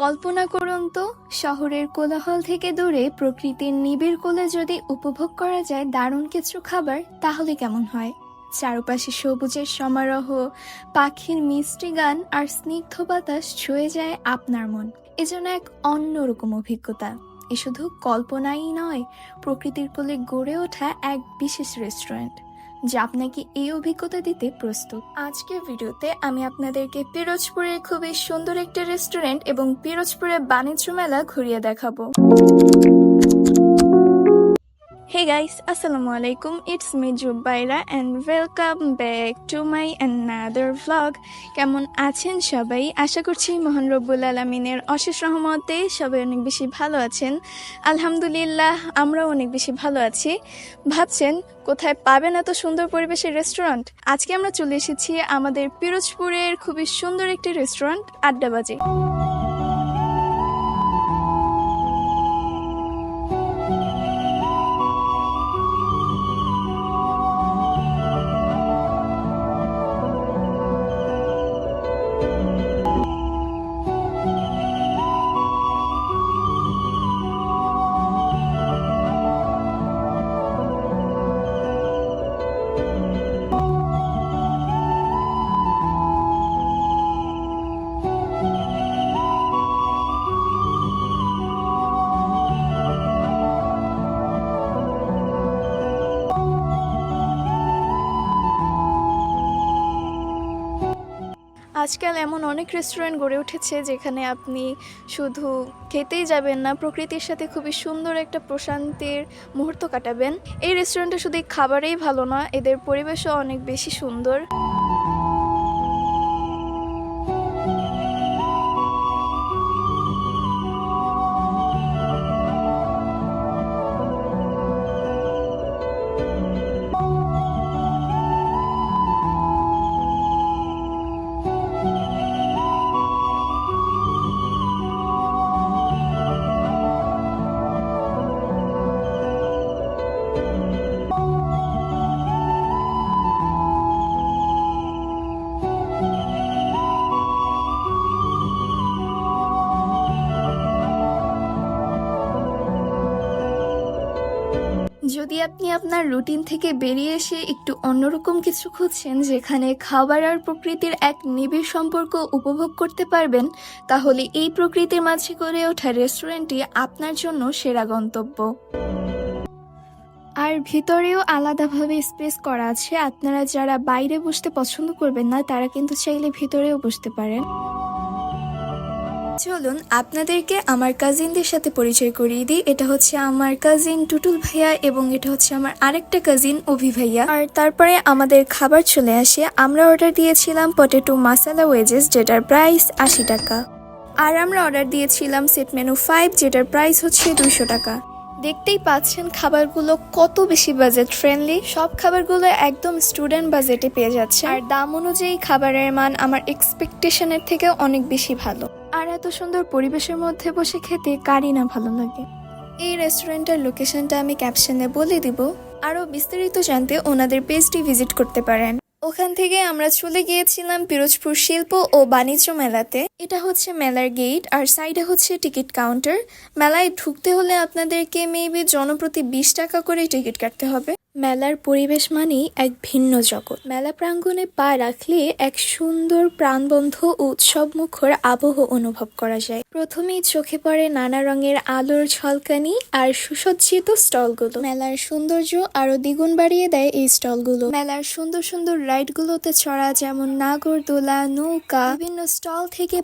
কল্পনা করুন তো, শহরের কোলাহল থেকে দূরে প্রকৃতির নিবিড় কোলে যদি উপভোগ করা যায় দারুণ কিছু খাবার, তাহলে কেমন হয়? চারপাশে সবুজের সমারোহ, পাখির মিষ্টি গান আর স্নিগ্ধ বাতাস ছুঁয়ে যায় আপনার মন। এজন্য এক অন্যরকম অভিজ্ঞতা। এ শুধু কল্পনাই নয়, প্রকৃতির কোলে গড়ে ওঠা এক বিশেষ রেস্টুরেন্ট যা আপনাকে এই অভিজ্ঞতা দিতে প্রস্তুত। আজকের ভিডিওতে আমি আপনাদেরকে পিরোজপুরের খুবই সুন্দর একটা রেস্টুরেন্ট এবং পিরোজপুরের বাণিজ্য মেলা ঘুরিয়ে দেখাবো। Hey guys, Assalamu alaikum. It's me Jubaira and welcome back to my another vlog. কেমন আছেন সবাই? আশা করছি মহান রব্বুল আলামিনের অশেষ রহমতে সবাই অনেক বেশি ভালো আছেন। আলহামদুলিল্লাহ, আমরাও অনেক বেশি ভালো আছি। ভাবছেন কোথায় পাবেন এত সুন্দর পরিবেশের রেস্টুরেন্ট? আজকে আমরা চলে এসেছি আমাদের পিরোজপুরের খুবই সুন্দর একটি রেস্টুরেন্ট আড্ডাবাজি। আজকাল এমন অনেক রেস্টুরেন্ট গড়ে উঠেছে যেখানে আপনি শুধু খেতেই যাবেন না, প্রকৃতির সাথে খুবই সুন্দর একটা প্রশান্তির মুহূর্ত কাটাবেন। এই রেস্টুরেন্টে শুধু খাবারেই ভালো না, এদের পরিবেশও অনেক বেশি সুন্দর। যদি আপনি আপনার রুটিন থেকে বেরিয়ে এসে একটু অন্যরকম কিছু খুঁজছেন যেখানে খাবার আর প্রকৃতির এক নিবিড় সম্পর্ক উপভোগ করতে পারবেন, তাহলে এই প্রকৃতির মাঝে গড়ে ওঠা রেস্টুরেন্টটি আপনার জন্য সেরা গন্তব্য। আর ভিতরেও আলাদাভাবে স্পেস করা আছে। আপনারা যারা বাইরে বসতে পছন্দ করবেন না, তারা কিন্তু চাইলে ভিতরেও বসতে পারেন। চলুন আপনাদেরকে আমার কাজিনদের সাথে পরিচয় করিয়ে দিই। এটা হচ্ছে আমার কাজিন টুটুল ভাইয়া এবং এটা হচ্ছে আমার আরেকটা কাজিন অভি ভাইয়া। আর তারপরে আমাদের খাবার চলে আসে। আমরা অর্ডার দিয়েছিলাম পটেটো মাসালা ওয়েজেস, যেটার প্রাইস 80 টাকা। আর আমরা অর্ডার দিয়েছিলাম সেট মেনু 5, যেটার প্রাইস হচ্ছে 200 টাকা। দেখতেই পাচ্ছেন খাবারগুলো কত বেশি বাজেট ফ্রেন্ডলি। সব খাবারগুলো একদম স্টুডেন্ট বাজেটে পেয়ে যাচ্ছে আর দাম অনুযায়ী খাবারের মান আমার এক্সপেকটেশনের থেকে অনেক বেশি ভালো। আর এত সুন্দর পরিবেশের মধ্যে বসে খেতে কারই না ভালো লাগে। এই রেস্টুরেন্টের লোকেশনটা আমি ক্যাপশনে বলে দিব। আরও বিস্তারিত জানতে ওনাদের পেজটি ভিজিট করতে পারেন। ওখান থেকে আমরা চলে গিয়েছিলাম পিরোজপুর শিল্প ও বাণিজ্য মেলাতে। এটা হচ্ছে মেলার গেট আর সাইডে হচ্ছে টিকিট কাউন্টার। মেলায় ঢুকতে হলে আপনাদেরকে মেবি জনপ্রতি 20 টাকা করে টিকিট কাটতে হবে। মেলার পরিবেশ মানেই এক ভিন্ন জগৎ। মেলা প্রাঙ্গণে পা রাখলে এক সুন্দর প্রাণবন্ধ ও উৎসব মুখর আবহ অনুভব করা যায়। প্রথমেই চোখে পড়ে নানা রঙের আলোর ঝলকানি আর সুসজ্জিত স্টলগুলো। মেলার সৌন্দর্য আরো দ্বিগুণ বাড়িয়ে দেয় এই স্টলগুলো। মেলার সুন্দর সুন্দর রাইডগুলোতে চড়া, যেমন নাগরদোলা, নৌকা, বিভিন্ন স্টল থেকে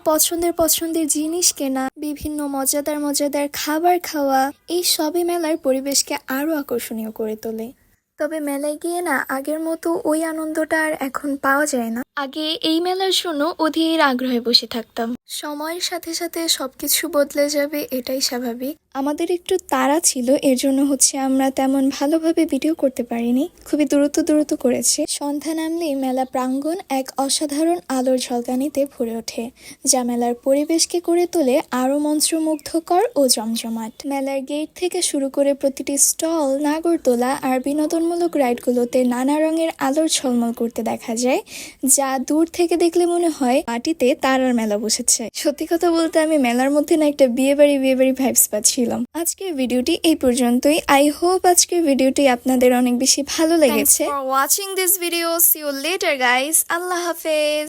পছন্দের জিনিস কেনা, বিভিন্ন মজাদার খাবার খাওয়া, এই সবই মেলার পরিবেশকে আরো আকর্ষণীয় করে তোলে। তবে মেলায় গিয়ে না আগের মতো ওই আনন্দটা আর এখন পাওয়া যায় না। আগে এই মেলার জন্য অধীর আগ্রহে বসে থাকতাম। সময়ের সাথে সাথে সবকিছু বদলে যাবে, এটাই স্বাভাবিক। আমাদের একটু তাড়া ছিল, এর জন্য আমরা তেমন ভালোভাবে ভিডিও করতে পারিনি, খুবই দ্রুত করেছি। সন্ধ্যা নামলেই মেলা প্রাঙ্গণ এক অসাধারণ আলোর ঝলকানিতে ভরে ওঠে, যা মেলার পরিবেশকে করে তোলে আরো মন্ত্রমুগ্ধকর ও জমজমাট। মেলার গেট থেকে শুরু করে প্রতিটি স্টল, নাগরদোলা আর বিনোদনমূলক রাইডগুলোতে নানা রঙের আলোর ঝলমল করতে দেখা যায়, যা দূর থেকে দেখলে মনে হয় মাটিতে তারার মেলা বসেছে। বাসায়। সত্যি কথা বলতে আমি মেলার মধ্যে না একটা বিয়ে বাড়ি ভাইবস পাচ্ছিলাম। আজকের ভিডিওটি এই পর্যন্তই। আই হোপ আজকের ভিডিওটি আপনাদের অনেক বেশি ভালো লেগেছে। For watching this video, see you later guys. আল্লাহ হাফেজ।